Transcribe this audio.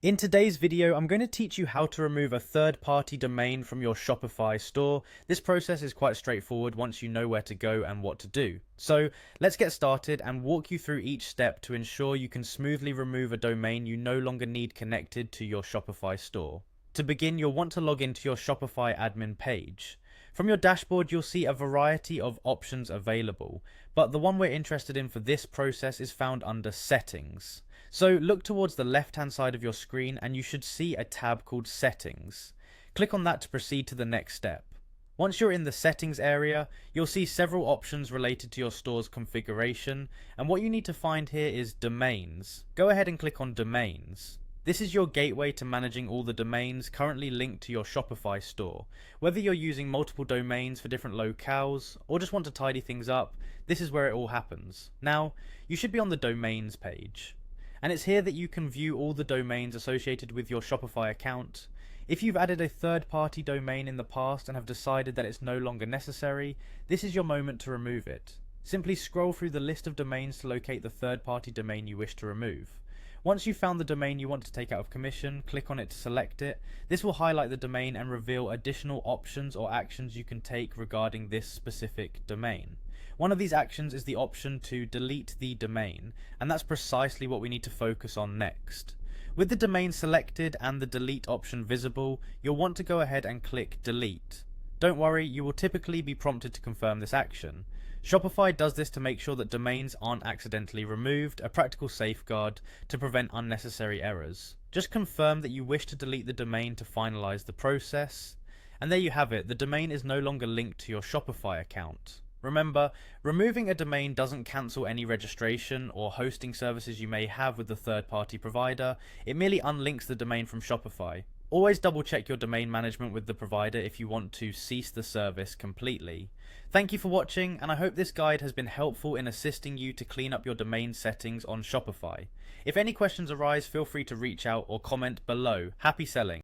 In today's video, I'm going to teach you how to remove a third-party domain from your Shopify store. This process is quite straightforward once you know where to go and what to do. So let's get started and walk you through each step to ensure you can smoothly remove a domain you no longer need connected to your Shopify store. To begin, you'll want to log into your Shopify admin page. From your dashboard, you'll see a variety of options available, but the one we're interested in for this process is found under Settings. So look towards the left-hand side of your screen and you should see a tab called Settings. Click on that to proceed to the next step. Once you're in the Settings area, you'll see several options related to your store's configuration, and what you need to find here is Domains. Go ahead and click on Domains. This is your gateway to managing all the domains currently linked to your Shopify store. Whether you're using multiple domains for different locales or just want to tidy things up, this is where it all happens. Now, you should be on the Domains page. And it's here that you can view all the domains associated with your Shopify account. If you've added a third-party domain in the past and have decided that it's no longer necessary, this is your moment to remove it. Simply scroll through the list of domains to locate the third-party domain you wish to remove. Once you've found the domain you want to take out of commission, click on it to select it. This will highlight the domain and reveal additional options or actions you can take regarding this specific domain. One of these actions is the option to delete the domain, and that's precisely what we need to focus on next. With the domain selected and the delete option visible, you'll want to go ahead and click delete. Don't worry, you will typically be prompted to confirm this action. Shopify does this to make sure that domains aren't accidentally removed, a practical safeguard to prevent unnecessary errors. Just confirm that you wish to delete the domain to finalize the process. And there you have it, the domain is no longer linked to your Shopify account. Remember, removing a domain doesn't cancel any registration or hosting services you may have with the third-party provider, it merely unlinks the domain from Shopify. Always double check your domain management with the provider if you want to cease the service completely. Thank you for watching, and I hope this guide has been helpful in assisting you to clean up your domain settings on Shopify. If any questions arise, feel free to reach out or comment below. Happy selling!